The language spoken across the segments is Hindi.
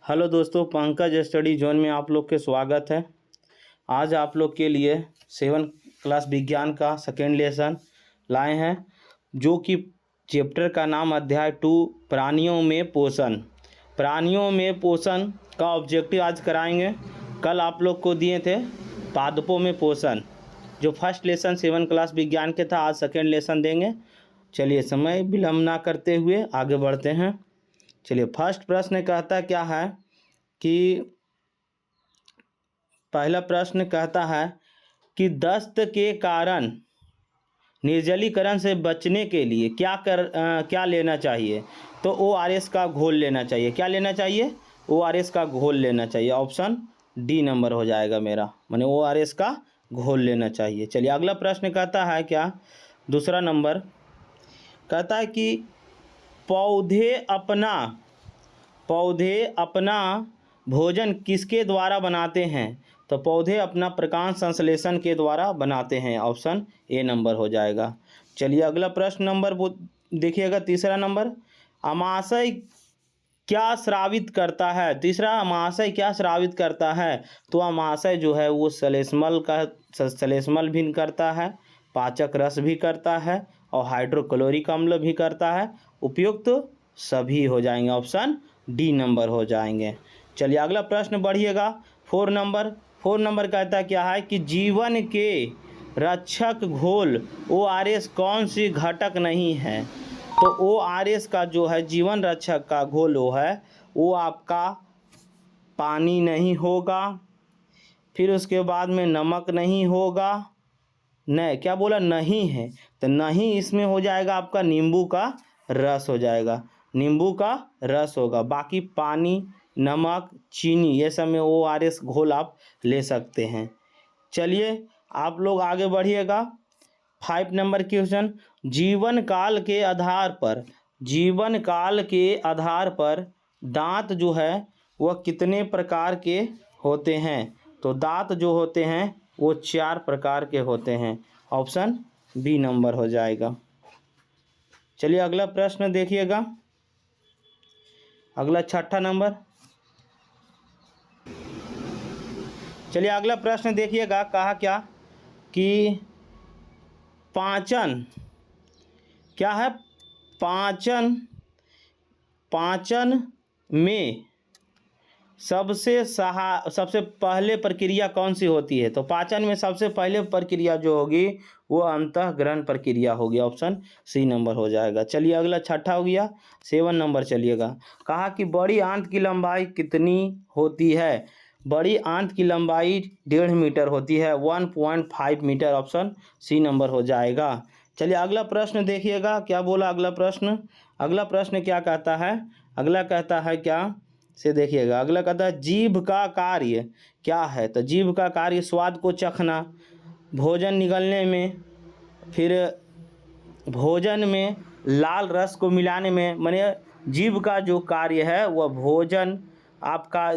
हेलो दोस्तों, पंकज स्टडी जोन में आप लोग के स्वागत है। आज आप लोग के लिए 7 क्लास विज्ञान का सेकेंड लेसन लाए हैं, जो कि चैप्टर का नाम अध्याय 2 प्राणियों में पोषण। प्राणियों में पोषण का ऑब्जेक्टिव आज कराएंगे। कल आप लोग को दिए थे पादपों में पोषण, जो फर्स्ट लेसन 7 क्लास विज्ञान के था। आज सेकेंड लेसन देंगे। चलिए समय विलम्ब ना करते हुए आगे बढ़ते हैं। चलिए, फर्स्ट प्रश्न कहता क्या है कि पहला प्रश्न कहता है कि दस्त के कारण निर्जलीकरण से बचने के लिए क्या लेना चाहिए। तो ORS का घोल लेना चाहिए। क्या लेना चाहिए? ORS का घोल लेना चाहिए। ऑप्शन डी नंबर हो जाएगा मेरा, माने ORS का घोल लेना चाहिए। चलिए, अगला प्रश्न कहता है क्या, दूसरा नंबर कहता है कि पौधे अपना भोजन किसके द्वारा बनाते हैं। तो पौधे अपना प्रकाश संश्लेषण के द्वारा बनाते हैं। ऑप्शन ए नंबर हो जाएगा। चलिए, अगला प्रश्न नंबर देखिएगा, तीसरा नंबर, अमाशय क्या स्रावित करता है। तीसरा, अमाशय क्या स्रावित करता है। तो अमाशय जो है वो श्लेष्मल भी करता है, पाचक रस भी करता है और हाइड्रोक्लोरिक अम्ल भी करता है। उपयुक्त सभी हो जाएंगे। ऑप्शन डी नंबर हो जाएंगे। चलिए, अगला प्रश्न बढ़िएगा। 4 नंबर कहता क्या है कि जीवन के रक्षक घोल ORS कौन सी घटक नहीं है। तो ORS का जो है जीवन रक्षक का घोल वो आपका पानी नहीं होगा, फिर उसके बाद में नमक नहीं होगा, नहीं क्या बोला, नहीं है तो नहीं, इसमें हो जाएगा आपका नींबू का रस हो जाएगा, नींबू का रस होगा। बाकी पानी, नमक, चीनी, ये सब में ORS घोल आप ले सकते हैं। चलिए, आप लोग आगे बढ़िएगा। 5 नंबर क्वेश्चन, जीवन काल के आधार पर दांत जो है वह कितने प्रकार के होते हैं। तो दांत जो होते हैं वो 4 प्रकार के होते हैं। ऑप्शन बी नंबर हो जाएगा। चलिए, अगला प्रश्न देखिएगा, अगला 6ठा नंबर। चलिए, अगला प्रश्न देखिएगा, कहा क्या कि पाचन क्या है, पाचन में सबसे पहले प्रक्रिया कौन सी होती है। तो पाचन में सबसे पहले प्रक्रिया जो होगी वो अंतःग्रहण प्रक्रिया होगी। ऑप्शन सी नंबर हो जाएगा। चलिए, अगला 6ठा हो गया, 7 नंबर। चलिएगा, कहा कि बड़ी आंत की लंबाई कितनी होती है। बड़ी आंत की लंबाई 1.5 मीटर होती है, 1.5 मीटर। ऑप्शन सी नंबर हो जाएगा। चलिए, अगला प्रश्न देखिएगा, क्या बोला अगला प्रश्न क्या कहता है। अगला कहता है क्या से देखिएगा, अगला कहता है जीभ का कार्य क्या है। तो जीभ का कार्य स्वाद को चखना, भोजन निगलने में, फिर भोजन में लाल रस को मिलाने में। माने जीभ का जो कार्य है वह भोजन आपका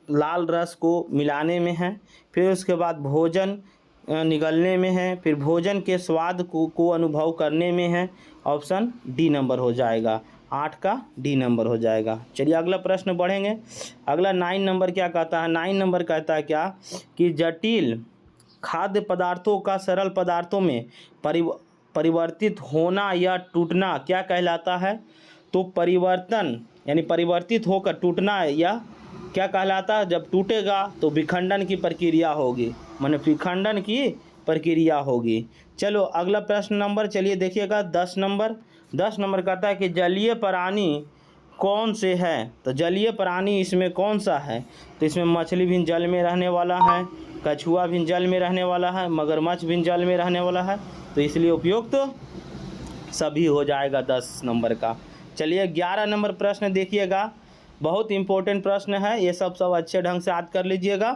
लाल रस को मिलाने में है, फिर उसके बाद भोजन निगलने में है, फिर भोजन के स्वाद को अनुभव करने में है। ऑप्शन डी नंबर हो जाएगा। 8 का डी नंबर हो जाएगा। चलिए, अगला प्रश्न बढ़ेंगे। अगला 9 नंबर क्या कहता है। 9 नंबर कहता है क्या कि जटिल खाद्य पदार्थों का सरल पदार्थों में परिवर्तित होना या टूटना क्या कहलाता है। तो परिवर्तन यानी परिवर्तित होकर टूटना या क्या कहलाता है। जब टूटेगा तो विखंडन की प्रक्रिया होगी, माने विखंडन की प्रक्रिया होगी। चलो, अगला प्रश्न नंबर चलिए देखिएगा, 10 नंबर कहता है कि जलीय प्राणी कौन से है। तो जलीय प्राणी इसमें कौन सा है। तो इसमें मछली भी जल में रहने वाला है, कछुआ भी जल में रहने वाला है, मगरमच्छ भी जल में रहने वाला है। तो इसलिए उपयुक्त सभी हो जाएगा 10 नंबर का। चलिए, 11 नंबर प्रश्न देखिएगा, बहुत इंपॉर्टेंट प्रश्न है, ये सब अच्छे ढंग से याद कर लीजिएगा।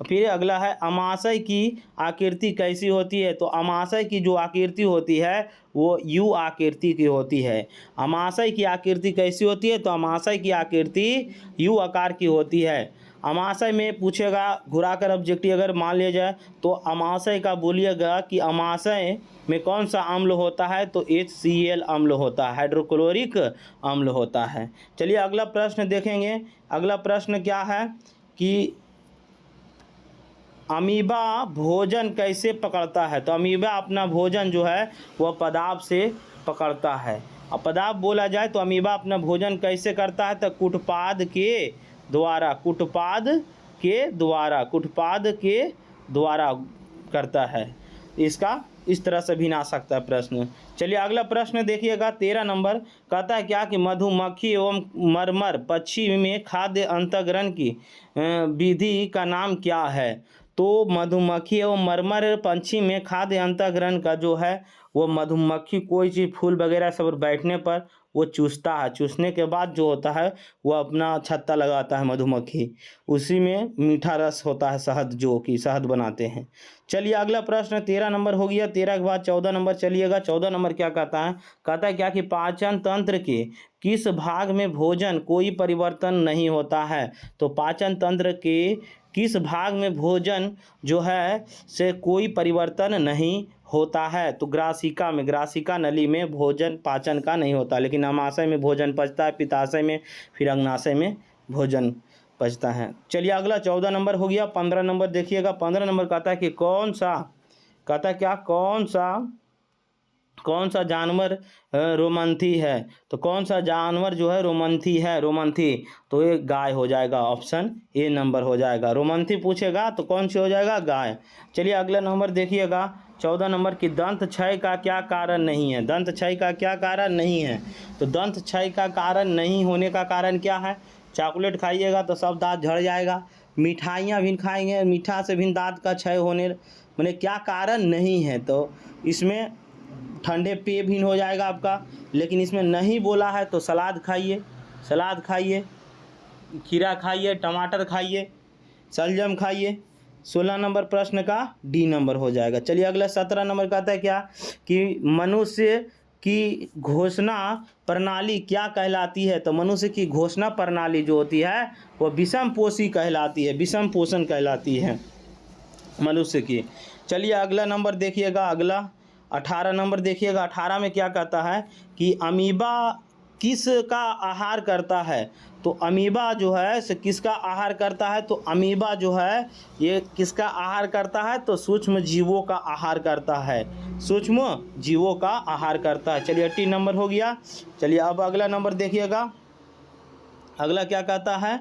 फिर अगला है अमाशय की आकृति कैसी होती है। तो अमाशय की जो आकृति होती है वो U आकृति की होती है। अमाशय की आकृति कैसी होती है। तो अमाशय की आकृति U आकार की होती है। अमाशय में पूछेगा घुरा कर ऑब्जेक्टिव अगर मान लिया जाए तो अमाशय का बोलिएगा कि अमाशय में कौन सा अम्ल होता है, तो HCl अम्ल होता है, हाइड्रोक्लोरिक अम्ल होता है। चलिए अगला प्रश्न देखेंगे। अगला प्रश्न क्या है कि अमीबा भोजन कैसे पकड़ता है, तो अमीबा अपना भोजन जो है वह पदार्थ से पकड़ता है। अब पदार्थ बोला जाए तो अमीबा अपना भोजन कैसे करता है, तो कुटपाद के द्वारा करता है। इसका इस तरह से भी ना सकता है प्रश्न। चलिए अगला प्रश्न देखिएगा 13 नंबर, कहता है क्या कि मधुमक्खी एवं मरमर पक्षी में खाद्य अंतःग्रहण की विधि का नाम क्या है, तो मधुमक्खी एवं मरमर पंछी में खाद्य अंतःग्रहण का जो है वो मधुमक्खी कोई चीज़ फूल वगैरह सब बैठने पर वो चूसता है, चूसने के बाद जो होता है वो अपना छत्ता लगाता है मधुमक्खी, उसी में मीठा रस होता है शहद, जो कि शहद बनाते हैं। चलिए अगला प्रश्न 13 नंबर हो गया। 13 के बाद 14 नंबर चलिएगा। 14 नंबर क्या कहता है, कहता है क्या कि पाचन तंत्र के किस भाग में भोजन कोई परिवर्तन नहीं होता है, तो पाचन तंत्र के किस भाग में भोजन जो है से कोई परिवर्तन नहीं होता है, तो ग्रासिका में, ग्रासिका नली में भोजन पाचन का नहीं होता, लेकिन अमाशय में भोजन पचता है, पित्ताशय में, फिर अग्नाशय में भोजन पचता है। चलिए अगला 14 नंबर हो गया। 15 नंबर देखिएगा। 15 नंबर कहता है कि कहता है क्या कौन सा जानवर रोमंथी है, तो कौन सा जानवर जो है रोमंथी, तो ये गाय हो जाएगा, ऑप्शन ए नंबर हो जाएगा। रोमंथी पूछेगा तो कौन सी हो जाएगा, गाय। चलिए अगला नंबर देखिएगा 14 नंबर की दंत क्षय का क्या कारण नहीं है, दंत क्षय का क्या कारण नहीं है, तो दंत क्षय का कारण नहीं होने का कारण क्या है, चॉकलेट खाइएगा तो सब दांत झड़ जाएगा, मिठाइयाँ भी खाएंगे मीठा से भी दांत का क्षय होने, मैंने क्या कारण नहीं है, तो इसमें ठंडे पेय भी हो जाएगा आपका, लेकिन इसमें नहीं बोला है तो सलाद खाइए, खीरा खाइए, टमाटर खाइए, शलजम खाइए। 16 नंबर प्रश्न का डी नंबर हो जाएगा। चलिए अगला 17 नंबर कहता है क्या कि मनुष्य की घोषणा प्रणाली क्या कहलाती है, तो मनुष्य की घोषणा प्रणाली जो होती है वो विषम पोषी कहलाती है, विषम पोषण कहलाती है मनुष्य की। चलिए अगला नंबर देखिएगा, अगला 18 नंबर देखिएगा। 18 में क्या कहता है कि अमीबा किसका आहार करता है, तो अमीबा जो है से किसका आहार करता है, तो अमीबा जो है ये किसका आहार करता है, तो सूक्ष्म जीवों का आहार करता है, सूक्ष्म जीवों का आहार करता है। चलिए 18 नंबर हो गया। चलिए अब अगला नंबर देखिएगा, अगला क्या कहता है,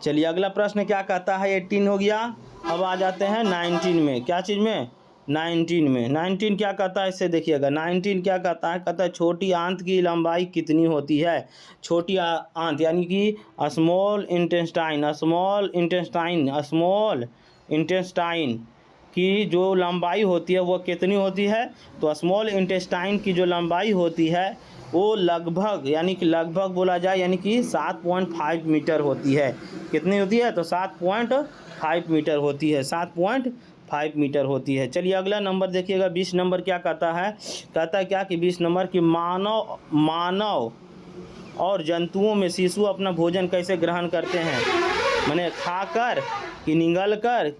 चलिए अगला प्रश्न क्या कहता है, 18 हो गया। अब आ जाते हैं 19 में, क्या चीज़ में, 19 में। 19 क्या कहता है इससे देखिएगा। 19 क्या कहता है, कहता है छोटी आंत की लंबाई कितनी होती है, छोटी आंत यानी कि स्मॉल इंटेस्टाइन की जो लंबाई होती है वो कितनी होती है, तो स्मॉल इंटेस्टाइन की जो लंबाई होती है वो लगभग यानी कि लगभग बोला जाए यानी कि 7.5 मीटर होती है। कितनी होती है, तो 7.5 मीटर होती है, 7.5 मीटर होती है। चलिए अगला नंबर देखिएगा। 20 नंबर क्या कहता है, कहता है क्या कि 20 नंबर कि मानव और जंतुओं में शिशु अपना भोजन कैसे ग्रहण करते हैं, माने खाकर कि निगलकर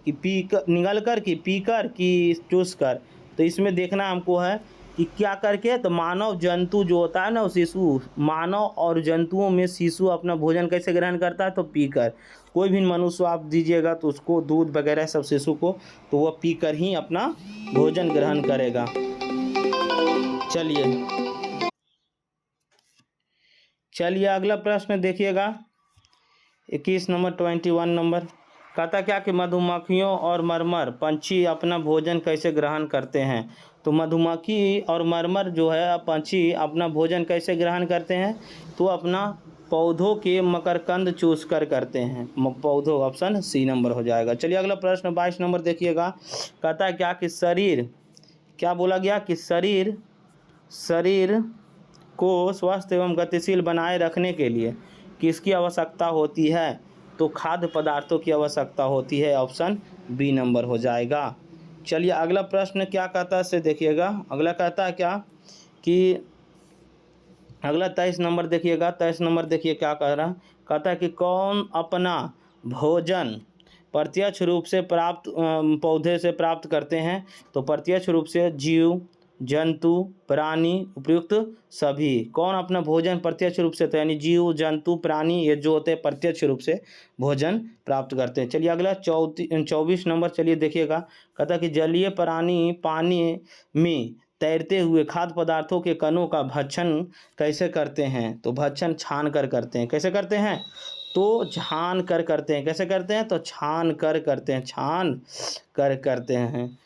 कि पीकर कि चूसकर, तो इसमें देखना हमको है कि क्या करके, तो मानव जंतु जो होता है ना शिशु, मानव और जंतुओं में शिशु अपना भोजन कैसे ग्रहण करता है, तो पीकर। कोई भी मनुष्य आप दीजिएगा तो उसको दूध वगैरह सब शिशु को, तो वह पीकर ही अपना भोजन ग्रहण करेगा। चलिए अगला प्रश्न देखिएगा 21 नंबर 21 नंबर, कहता क्या कि मधुमक्खियों और मरमर पंछी अपना भोजन कैसे ग्रहण करते हैं, तो मधुमक्खी और मरमर जो है पंछी अपना भोजन कैसे ग्रहण करते हैं, तो अपना पौधों के मकरकंद चूस कर करते हैं, पौधों, ऑप्शन सी नंबर हो जाएगा। चलिए अगला प्रश्न 22 नंबर देखिएगा, कहता है क्या कि शरीर, क्या बोला गया कि शरीर को स्वस्थ एवं गतिशील बनाए रखने के लिए किसकी आवश्यकता होती है, तो खाद्य पदार्थों की आवश्यकता होती है, ऑप्शन बी नंबर हो जाएगा। चलिए अगला प्रश्न क्या कहता है इसे देखिएगा। अगला कहता है क्या कि अगला 23 नंबर देखिएगा। 23 नंबर देखिए क्या कह रहा है, कहता है कि कौन अपना भोजन प्रत्यक्ष रूप से प्राप्त पौधे से प्राप्त करते हैं? तो प्रत्यक्ष रूप से जीव, जंतु, प्राणी, उपयुक्त सभी। कौन अपना भोजन प्रत्यक्ष रूप से, तो यानी जीव, जंतु, प्राणी, ये जो होते हैं प्रत्यक्ष रूप से भोजन प्राप्त करते हैं। चलिए अगला 24 नंबर चलिए देखिएगा। कहता है कि जलीय प्राणी पानी में तैरते हुए खाद्य पदार्थों के कणों का भक्षण कैसे करते हैं? तो भक्षण छान कर करते हैं। कैसे करते हैं? तो छान कर करते हैं। कैसे करते हैं? तो छान कर करते हैं, छान कर करते हैं।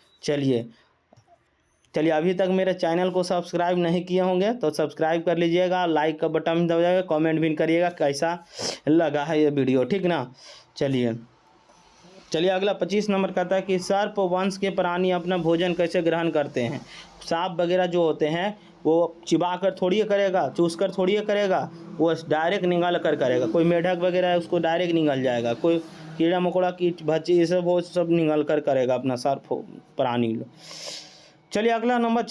चलिए अभी तक मेरे चैनल को सब्सक्राइब नहीं किए होंगे तो सब्सक्राइब कर लीजिएगा, लाइक का बटन दबाइएगा, कमेंट भी करिएगा कैसा लगा है ये वीडियो, ठीक ना। चलिए अगला 25 नंबर कहता है कि सर्प वंश के प्राणी अपना भोजन कैसे ग्रहण करते हैं? सांप वगैरह जो होते हैं वो चिबा कर थोड़ी करेगा, चूस कर थोड़ी करेगा, वो डायरेक्ट निगल कर करेगा। कोई मेढक वगैरह है उसको डायरेक्ट निगल जाएगा, कोई कीड़ा मकोड़ा कीट भच्ची ये सब वो सब निगल कर करेगा अपना सर्प प्राणी। चलिए अगला नंबर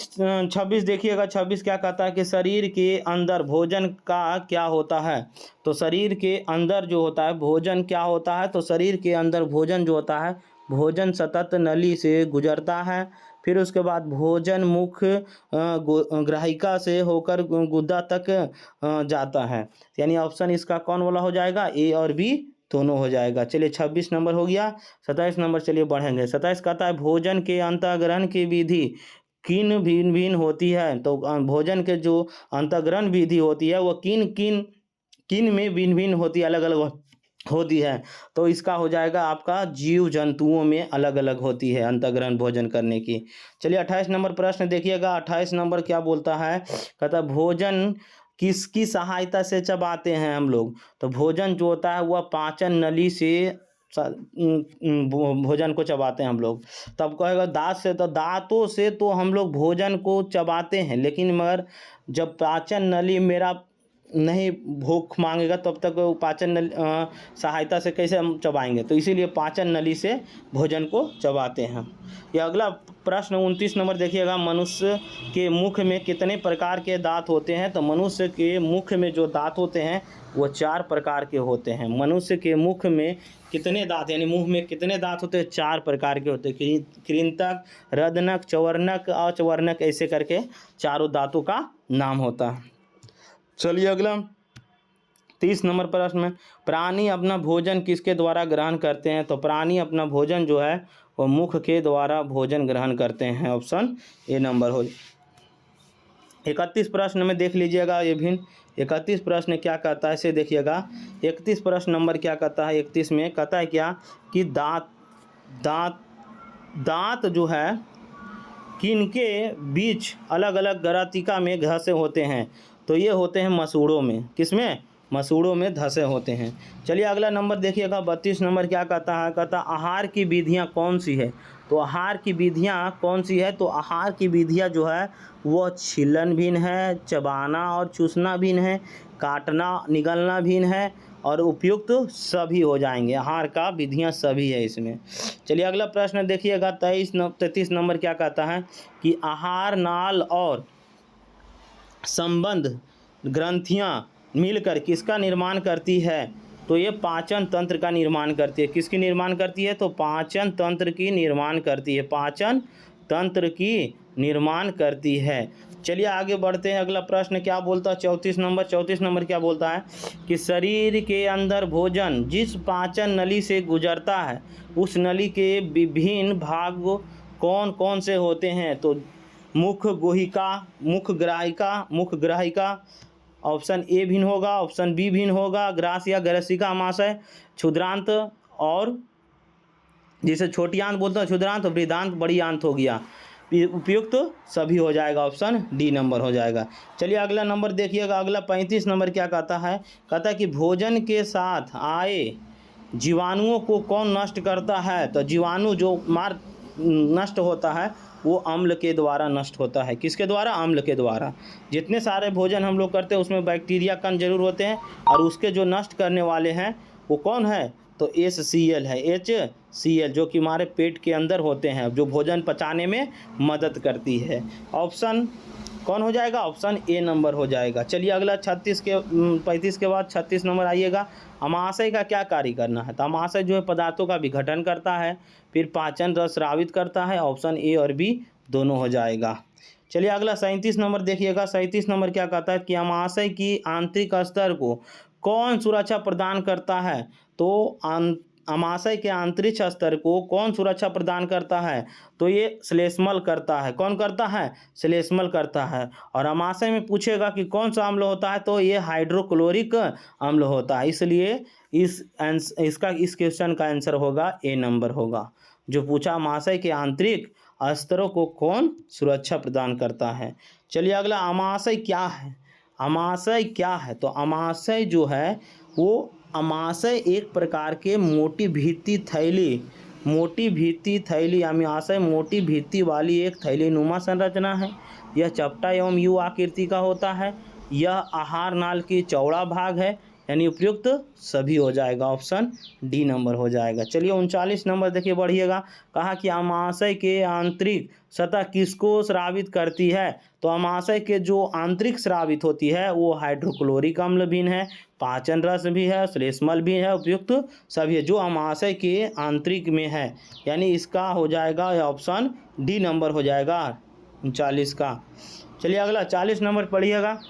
26 देखिएगा। 26 क्या कहता है कि शरीर के अंदर भोजन का क्या होता है? तो शरीर के अंदर जो होता है भोजन क्या होता है? तो शरीर के अंदर भोजन जो होता है, भोजन सतत नली से गुजरता है, फिर उसके बाद भोजन मुख ग्राहिका से होकर गुदा तक जाता है। यानी ऑप्शन इसका कौन वाला हो जाएगा? ए और बी दोनों हो जाएगा। चलिए 26 नंबर हो गया। 27 नंबर चलिए बढ़ेंगे। 27 कहता है भोजन के अंतःग्रहण की विधि किन भिन्न भिन्न होती है? तो भोजन के जो अंतःग्रहण विधि होती है वो किन किन किन में भिन्न भिन्न होती है, अलग अलग होती है। तो इसका हो जाएगा आपका जीव जंतुओं में अलग अलग होती है अंतःग्रहण भोजन करने की। चलिए 28 नंबर प्रश्न देखिएगा। 28 नंबर क्या बोलता है? कहता है भोजन किसकी सहायता से चबाते हैं हम लोग? तो भोजन जो होता है वह पाचन नली से भोजन को चबाते हैं हम लोग। तब कहेगा दांत से, तो दांतों से तो हम लोग भोजन को चबाते हैं, लेकिन मगर जब पाचन नली मेरा नहीं भूख मांगेगा तब तक पाचन नली सहायता से कैसे हम चबाएंगे? तो इसीलिए पाचन नली से भोजन को चबाते हैं। यह अगला प्रश्न 29 नंबर देखिएगा। मनुष्य के मुख में कितने प्रकार के दांत होते हैं? तो मनुष्य के मुख में जो दांत होते हैं वो 4 प्रकार के होते हैं। मनुष्य के मुख में कितने दांत, यानी मुंह में कितने दांत होते हैं? 4 प्रकार के होते हैं। कृंतक, रदनक, चवर्णक, अचवर्णक, ऐसे करके चारों दांतों का नाम होता है। चलिए अगला 30 नंबर प्रश्न में, प्राणी अपना भोजन किसके द्वारा ग्रहण करते हैं? तो प्राणी अपना भोजन जो है वो मुख के द्वारा भोजन ग्रहण करते हैं। ऑप्शन ए नंबर हो। 31 प्रश्न में देख लीजिएगा ये भिन्न। 31 प्रश्न क्या कहता है इसे देखिएगा। 31 प्रश्न नंबर क्या कहता है? 31 में कहता है क्या कि दांत जो है किनके बीच अलग अलग ग्रातिका में घसे होते हैं? तो ये होते हैं मसूड़ों में। किसमें? मसूड़ों में धसे होते हैं। चलिए अगला नंबर देखिएगा। 32 नंबर क्या कहता है? कहता आहार की विधियां कौन सी है? तो आहार की विधियां कौन सी है? तो आहार की विधियां जो है वो छीलन भिन्न है, चबाना और चूसना भिन्न है, काटना निगलना भिन्न है और उपयुक्त सभी हो जाएंगे। आहार का विधियां सभी है इसमें। चलिए अगला प्रश्न देखिएगा। 33 नंबर क्या कहता है कि आहार नाल और संबंध ग्रंथियां मिलकर किसका निर्माण करती है? तो ये पाचन तंत्र का निर्माण करती है। किसकी निर्माण करती है? तो पाचन तंत्र की निर्माण करती है। पाचन तंत्र की निर्माण करती है। चलिए आगे बढ़ते हैं। अगला प्रश्न क्या बोलता है? 34 नंबर। 34 नंबर क्या बोलता है कि शरीर के अंदर भोजन जिस पाचन नली से गुजरता है उस नली के विभिन्न भाग कौन कौन से होते हैं? तो मुख गुहिका, मुख ग्राहिका, ऑप्शन ए भिन्न होगा, ऑप्शन बी भिन्न होगा, ग्रास या ग्रसिका आमाशय, क्षुद्रांत और जिसे छोटी आंत बोलते हैं क्षुद्रांत, वृद्धांत, बड़ी आंत हो गया। उपयुक्त सभी हो जाएगा। ऑप्शन डी नंबर हो जाएगा। चलिए अगला नंबर देखिएगा। अगला 35 नंबर क्या कहता है? कहता है कि भोजन के साथ आए जीवाणुओं को कौन नष्ट करता है? तो जीवाणु जो नष्ट होता है वो अम्ल के द्वारा नष्ट होता है। किसके द्वारा? अम्ल के द्वारा। जितने सारे भोजन हम लोग करते हैं उसमें बैक्टीरिया कण जरूर होते हैं और उसके जो नष्ट करने वाले हैं वो कौन है? तो HCl है। HCl जो कि हमारे पेट के अंदर होते हैं, जो भोजन पचाने में मदद करती है। ऑप्शन कौन हो जाएगा? ऑप्शन ए नंबर हो जाएगा। चलिए अगला 35 के बाद 36 नंबर आइएगा। अमाशय का क्या कार्य करना है? तो अमाशय जो है पदार्थों का विघटन करता है, फिर पाचन रस स्रावित करता है। ऑप्शन ए और बी दोनों हो जाएगा। चलिए अगला 37 नंबर देखिएगा। 37 नंबर क्या कहता है कि अमाशय की आंतरिक स्तर को कौन सुरक्षा प्रदान करता है? तो अमाशय के आंतरिक स्तर को कौन सुरक्षा प्रदान करता है? तो ये श्लेष्मल करता है। कौन करता है? श्लेष्मल करता है। और अमाशय में पूछेगा कि कौन सा अम्ल होता है? तो ये हाइड्रोक्लोरिक अम्ल होता है। इसलिए इस क्वेश्चन का आंसर होगा ए नंबर होगा। जो पूछा अमाशय के आंतरिक स्तरों को कौन सुरक्षा प्रदान करता है। चलिए अगला अमाशय क्या है? अमाशय क्या है? तो अमाशय जो है वो अमाशय एक प्रकार के मोटी भित्ति थैली अमाशय मोटी भित्ति वाली एक थैली नुमा संरचना है। यह चपटा एवं यू आकृति का होता है। यह आहार नाल की चौड़ा भाग है। यानी उपयुक्त सभी हो जाएगा। ऑप्शन डी नंबर हो जाएगा। चलिए 39 नंबर देखिए बढ़िएगा। कहा कि अमाशय के आंतरिक सतह किसको स्रावित करती है? तो अमाशय के जो आंतरिक स्रावित होती है वो हाइड्रोक्लोरिक अम्ल भी है, पाचन रस भी है, श्लेष्मल भी है, उपयुक्त सभी है जो अमाशय के आंतरिक में है। यानी इसका हो जाएगा ऑप्शन डी नंबर हो जाएगा 39 का। चलिए अगला 40 नंबर पढ़िएगा।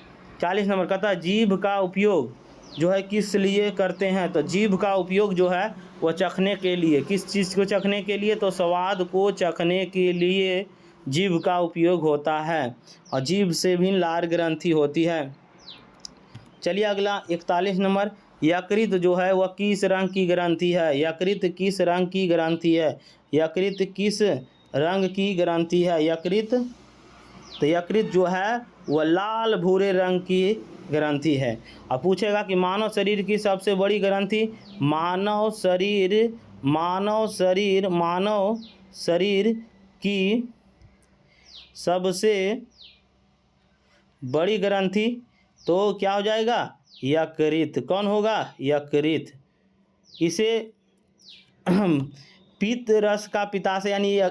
40 नंबर कहता है जीभ का उपयोग जो है किस लिए करते हैं? तो जीभ का उपयोग जो है वह चखने के लिए। किस चीज़ को चखने के लिए? तो स्वाद को चखने के लिए जीभ का उपयोग होता है। और जीभ से भी लार ग्रंथि होती है। चलिए अगला 41 नंबर। यकृत जो है वह किस रंग की ग्रंथि है? यकृत किस रंग की ग्रंथि है? यकृत किस रंग की ग्रंथि है? तो यकृत जो है वह लाल भूरे रंग की ग्रंथि है। अब पूछेगा कि मानव शरीर की सबसे बड़ी ग्रंथि? मानव शरीर की सबसे बड़ी ग्रंथि तो क्या हो जाएगा? यकृत। कौन होगा? यकृत। इसे पित्त रस का पित्ताशय यानी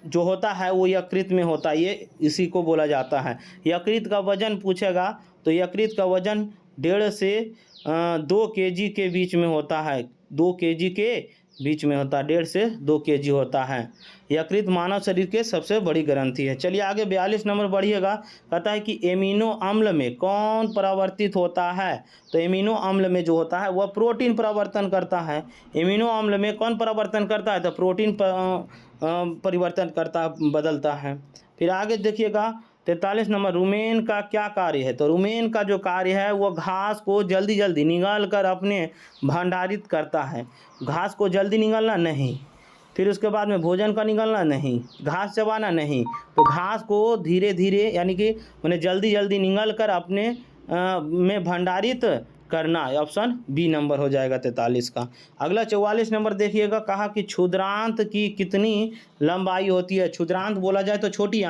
जो होता है वो यकृत में होता है। ये इसी को बोला जाता है। यकृत का वजन पूछेगा तो यकृत का वजन 1.5 से 2 kg के बीच में होता है। 2 kg के बीच में होता है। 1.5 से 2 kg होता है। यकृत मानव शरीर के सबसे बड़ी ग्रंथि है। चलिए आगे 42 नंबर बढ़िएगा। कहता है कि एमिनो अम्ल में कौन परिवर्तित होता है? तो एमिनो अम्ल में जो होता है वह प्रोटीन परिवर्तन करता है। एमिनो अम्ल में कौन परिवर्तन करता है? तो प्रोटीन परिवर्तन करता बदलता है। फिर आगे देखिएगा 43 नंबर। रुमेन का क्या कार्य है? तो रुमेन का जो कार्य है वो घास को जल्दी जल्दी निगल कर अपने भंडारित करता है। घास को जल्दी निगलना नहीं, फिर उसके बाद में भोजन का निगलना नहीं, घास चबाना नहीं, तो घास को धीरे धीरे यानी कि मैंने जल्दी जल्दी निगल कर अपने में भंडारित करना। ऑप्शन बी नंबर हो जाएगा 43 का। अगला 44 नंबर देखिएगा। कहा कि क्षुद्रांत की कितनी लंबाई होती है? क्षुद्रांत बोला जाए तो छोटी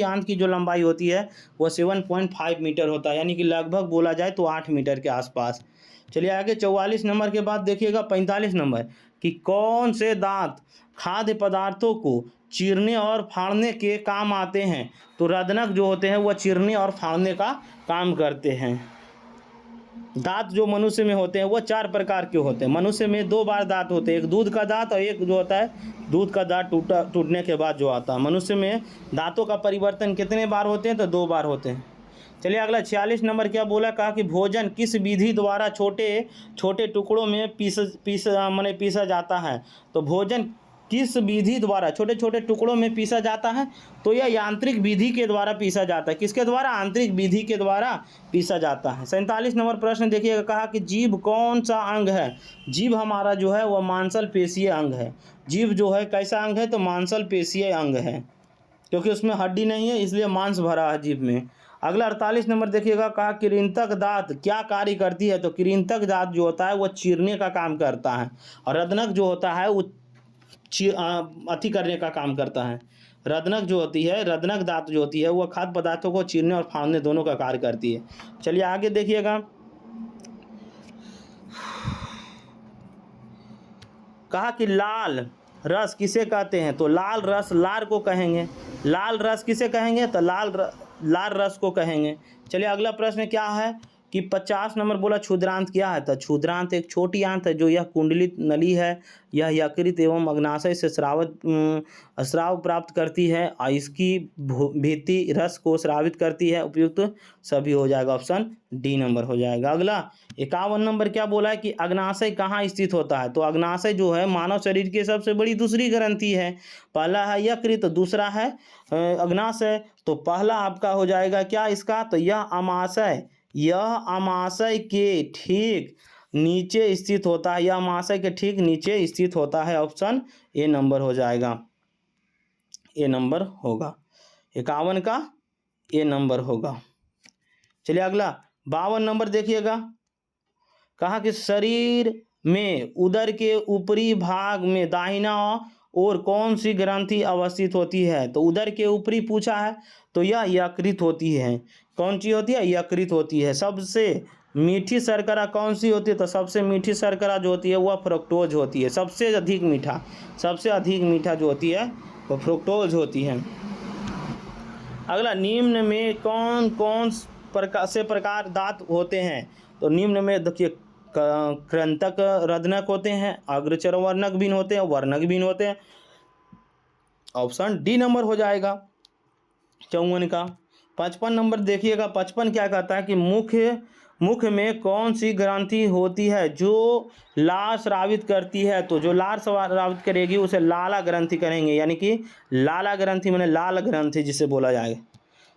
आंत की जो लंबाई होती है वो 7.5 मीटर होता है। यानी कि लगभग बोला जाए तो 8 मीटर के आसपास। चलिए आगे 44 नंबर के बाद देखिएगा 45 नंबर कि कौन से दांत खाद्य पदार्थों को चीरने और फाड़ने के काम आते हैं? तो रदनक जो होते हैं वह चीरने और फाड़ने का काम करते हैं। दांत जो मनुष्य में होते हैं वो 4 प्रकार के होते हैं। मनुष्य में 2 बार दांत होते हैं, एक दूध का दांत और एक जो होता है दूध का दांत टूटने के बाद जो आता है। मनुष्य में दांतों का परिवर्तन कितने बार होते हैं? तो 2 बार होते हैं। चलिए अगला 46 नंबर क्या बोला? कहा कि भोजन किस विधि द्वारा छोटे छोटे टुकड़ों में पीसा जाता है? तो भोजन किस विधि द्वारा छोटे छोटे टुकड़ों में पीसा जाता है? तो यह यांत्रिक विधि के द्वारा पीसा जाता है। किसके द्वारा? आंतरिक विधि के द्वारा पीसा जाता है। 47 नंबर प्रश्न देखिएगा। कहा कि जीभ कौन सा अंग है? जीभ हमारा जो है वह मांसल पेशीय अंग है। जीभ जो है कैसा अंग है? तो मांसल पेशीय अंग है, क्योंकि उसमें हड्डी नहीं है इसलिए मांस भरा है जीभ में। अगला 48 नंबर देखिएगा। कहा कृंतक दांत क्या कार्य करती है? तो कृंतक दांत जो होता है वह चीरने का काम करता है, और रदनक जो होता है वो अति करने का काम करता है। रदनक जो होती है, रदनक दांत जो होती है वह खाद्य पदार्थों को चीरने और फाड़ने दोनों का कार्य करती है। चलिए आगे देखिएगा। कहा कि लाल रस किसे कहते हैं? तो लाल रस लार को कहेंगे। लाल रस किसे कहेंगे? तो लाल रस को कहेंगे। चलिए अगला प्रश्न क्या है कि 50 नंबर बोला क्षुद्रांत क्या है। तो क्षुद्रांत एक छोटी आंत है जो यह कुंडलित नली है, यह यकृत एवं अग्नाशय से स्राव प्राप्त करती है और इसकी भित्ति रस को स्रावित करती है। उपयुक्त सभी हो जाएगा, ऑप्शन डी नंबर हो जाएगा। अगला 51 नंबर क्या बोला है कि अग्नाशय कहाँ स्थित होता है। तो अग्नाशय जो है मानव शरीर की सबसे बड़ी दूसरी ग्रंथि है। पहला है यकृत, दूसरा है अग्नाशय। तो पहला आपका हो जाएगा क्या इसका, तो यह अमाशय के ठीक नीचे स्थित होता है, यह अमाशय के ठीक नीचे स्थित होता है। ऑप्शन ए नंबर हो जाएगा, ए नंबर होगा। 51 का ए नंबर होगा। चलिए अगला 52 नंबर देखिएगा, कहा कि शरीर में उदर के ऊपरी भाग में दाहिना और कौन सी ग्रंथि अवस्थित होती है। तो उदर के ऊपरी पूछा है, तो यह यकृत होती है। कौन सी होती है, यकृत होती है। सबसे मीठी शर्करा कौन सी होती है, तो सबसे मीठी शर्करा जो होती है वह फ्रुक्टोज होती है। सबसे अधिक मीठा जो होती है वह फ्रुक्टोज होती है। अगला, निम्न में कौन कौन प्रकार दांत होते हैं। तो निम्न में देखिए कृंतक रदनक होते हैं, अग्रचर्वर्णक भी होते हैं, वर्णक भी होते हैं। ऑप्शन डी नंबर हो जाएगा 54 का। 55 नंबर देखिएगा, 55 क्या कहता है कि मुख में कौन सी ग्रंथि होती है जो लाल स्रावित करती है। तो जो लाल स्रावित करेगी उसे लाला ग्रंथि करेंगे, यानी कि लाला ग्रंथि माने लाल ग्रंथि जिसे बोला जाएगा।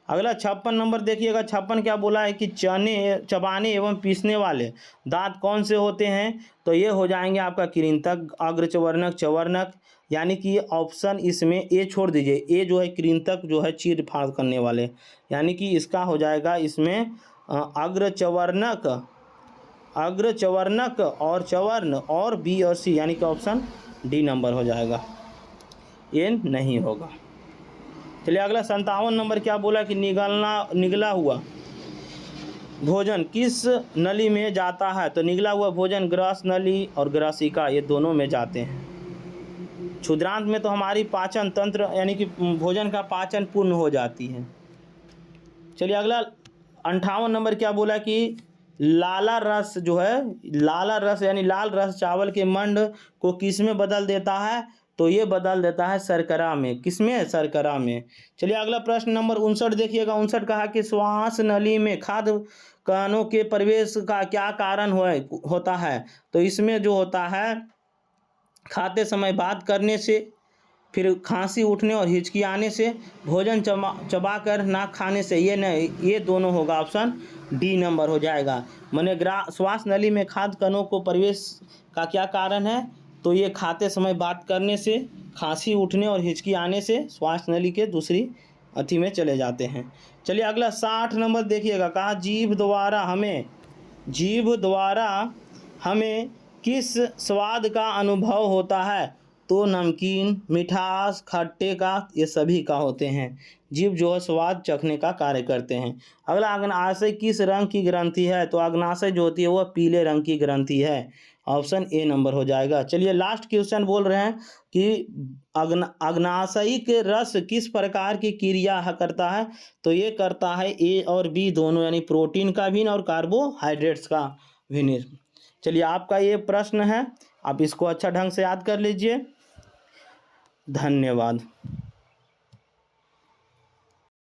अगला 56 नंबर देखिएगा, 56 क्या बोला है कि चबाने एवं पीसने वाले दांत कौन से होते हैं। तो ये हो जाएंगे आपका कृंतक, अग्रचवर्णक, चवर्णक, यानी कि ऑप्शन इसमें ए छोड़ दीजिए। ए जो है कृंतक जो है चीर फाड़ करने वाले, यानी कि इसका हो जाएगा इसमें अग्रचवर्णक और चवर्ण और बी और सी, यानी कि ऑप्शन डी नंबर हो जाएगा, ये नहीं होगा। चलिए अगला 57 नंबर क्या बोला कि निगला हुआ भोजन किस नली में जाता है। तो निगला हुआ भोजन ग्रस नली और ग्रसिका ये दोनों में जाते हैं। क्षुद्रांत में तो हमारी पाचन तंत्र यानी कि भोजन का पाचन पूर्ण हो जाती है। चलिए अगला 58 नंबर क्या बोला कि लाला रस जो है, लाला रस यानी लाल रस चावल के मंड को किस में बदल देता है। तो ये बदल देता है शर्करा में। किसमें, शर्करा में। चलिए अगला प्रश्न नंबर 59 देखिएगा। 59 कहा कि श्वास नली में खाद्य कणों के प्रवेश का क्या कारण होता है। तो इसमें जो होता है खाते समय बात करने से, फिर खांसी उठने और हिचकी आने से, भोजन चबा कर ना खाने से। ये दोनों होगा, ऑप्शन डी नंबर हो जाएगा। माने श्वास नली में खाद्य कणों को प्रवेश का क्या कारण है। तो ये खाते समय बात करने से, खांसी उठने और हिचकी आने से श्वास नली के दूसरी अथी में चले जाते हैं। चलिए अगला 60 नंबर देखिएगा, कहा जीभ द्वारा हमें किस स्वाद का अनुभव होता है। तो नमकीन, मिठास, खट्टे का, ये सभी का होते हैं। जीभ जो है स्वाद चखने का कार्य करते हैं। अगला, अग्नाशय किस रंग की ग्रंथि है। तो अग्नाशय जो होती है वह पीले रंग की ग्रंथि है। ऑप्शन ए नंबर हो जाएगा। चलिए लास्ट क्वेश्चन बोल रहे हैं कि अग्नाशयिक रस किस प्रकार की क्रिया करता है। तो ये करता है ए और बी दोनों, यानी प्रोटीन का भी और कार्बोहाइड्रेट्स का भी। चलिए आपका ये प्रश्न है, आप इसको अच्छा ढंग से याद कर लीजिए। धन्यवाद।